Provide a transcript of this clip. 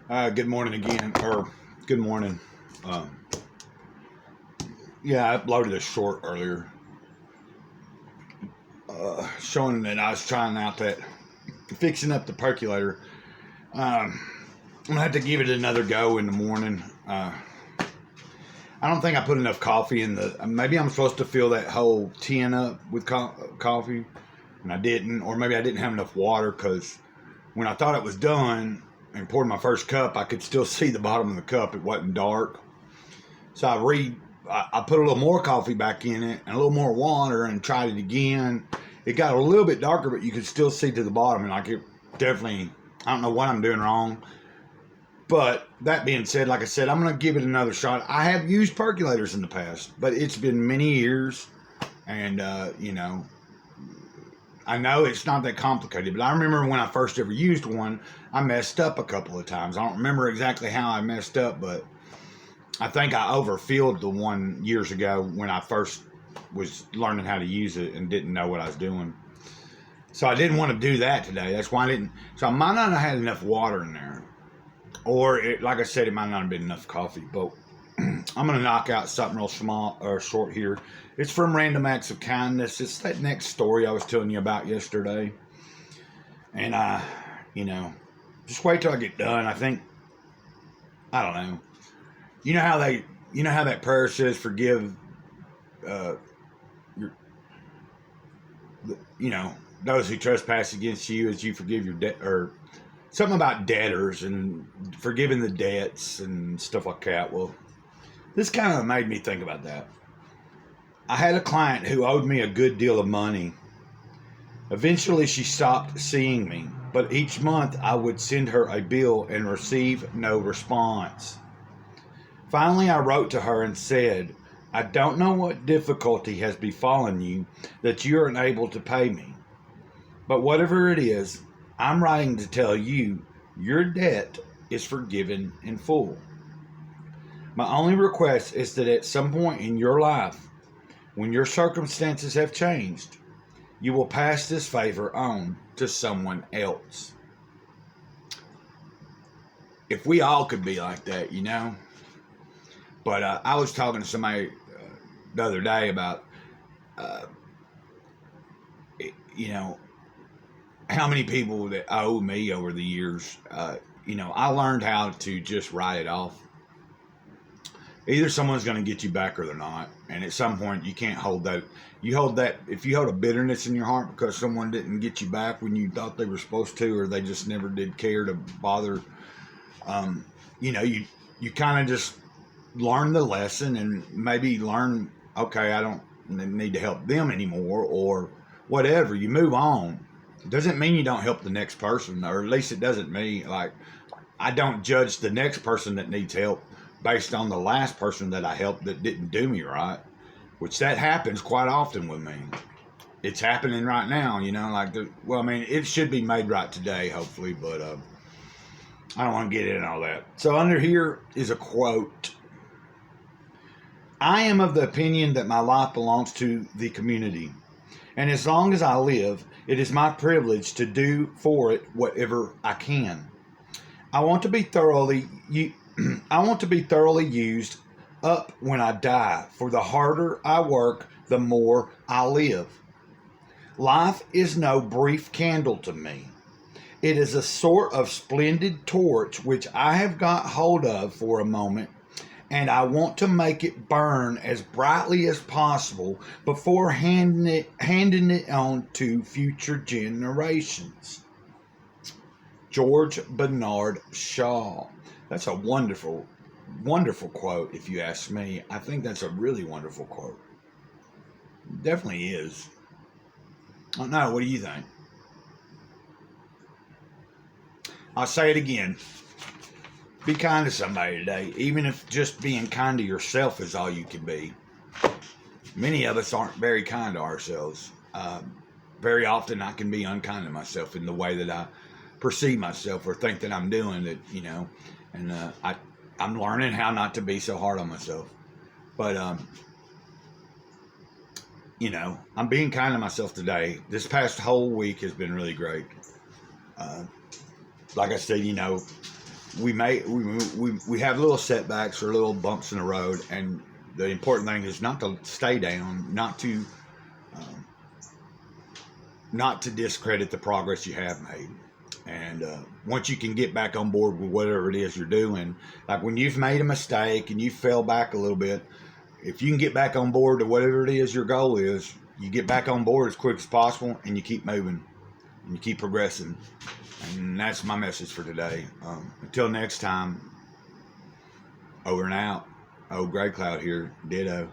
Good morning again, or good morning. Um, yeah, I uploaded a short earlier showing that I was trying out that fixing up the percolator. Um, I'm gonna have to give it another go in the morning. I don't think I put enough coffee in the. Maybe I'm supposed to fill that whole tin up with coffee, and I didn't, or maybe I didn't have enough water because when I thought it was done and poured my first cup, I could still see the bottom of the cup. It wasn't dark. So I put a little more coffee back in it and a little more water and tried it again. It got a little bit darker, but you could still see to the bottom. And like it definitely, I don't know what I'm doing wrong. But that being said, like I said, I'm going to give it another shot. I have used percolators in the past, but it's been many years. And, I know it's not that complicated, but I remember when I first ever used one, I messed up a couple of times. I don't remember exactly how I messed up, but I think I overfilled the one years ago when I first was learning how to use it and didn't know what I was doing. So I didn't want to do that today. That's why I didn't. So I might not have had enough water in there, or like I said, it might not have been enough coffee. But I'm gonna knock out something real small or short here. It's from Random Acts of Kindness. It's that next story I was telling you about yesterday, and you know, just wait till I get done. I think I don't know. You know how that prayer says, "Forgive, uh, your, you know, those who trespass against you, as you forgive your debt," or something about debtors and forgiving the debts and stuff like that. Well, this kind of made me think about that. I had a client who owed me a good deal of money. Eventually, she stopped seeing me, but each month I would send her a bill and receive no response. Finally, I wrote to her and said, "I don't know what difficulty has befallen you that you are unable to pay me. But whatever it is, I'm writing to tell you your debt is forgiven in full. My only request is that at some point in your life, when your circumstances have changed, you will pass this favor on to someone else." If we all could be like that, you know. But I was talking to somebody the other day about, uh, you know, how many people that owe me over the years. I learned how to just write it off. Either someone's going to get you back or they're not, and at some point you can't hold that. You hold that if you hold a bitterness in your heart because someone didn't get you back when you thought they were supposed to, or they just never did care to bother. Um, you kind of just learn the lesson and maybe learn. Okay, I don't need to help them anymore, or whatever. You move on. It doesn't mean you don't help the next person, or at least it doesn't mean like I don't judge the next person that needs help based on the last person that I helped that didn't do me right, which that happens quite often with me. It's happening right now, well, I mean, it should be made right today, hopefully, but I don't want to get into all that. So under here is a quote. "I am of the opinion that my life belongs to the community, and as long as I live, it is my privilege to do for it whatever I can. I want to be thoroughly I want to be thoroughly used up when I die, for the harder I work, the more I live. Life is no brief candle to me. It is a sort of splendid torch which I have got hold of for a moment, and I want to make it burn as brightly as possible before handing it on to future generations." George Bernard Shaw. That's a wonderful, wonderful quote, if you ask me. I think that's a really wonderful quote. It definitely is. I don't know. What do you think? I'll say it again. Be kind to somebody today, even if just being kind to yourself is all you can be. Many of us aren't very kind to ourselves. Very often I can be unkind to myself in the way that I perceive myself or think that I'm doing it, and I'm learning how not to be so hard on myself. But, I'm being kind to myself today. This past whole week has been really great. Uh, like I said, we have little setbacks or little bumps in the road, and the important thing is not to stay down, um, not to discredit the progress you have made. And once you can get back on board with whatever it is you're doing, like when you've made a mistake and you fell back a little bit, if you can get back on board to whatever it is your goal is, you get back on board as quick as possible and you keep moving and you keep progressing. And that's my message for today. Until next time, over and out. Old Gray Cloud here. Ditto.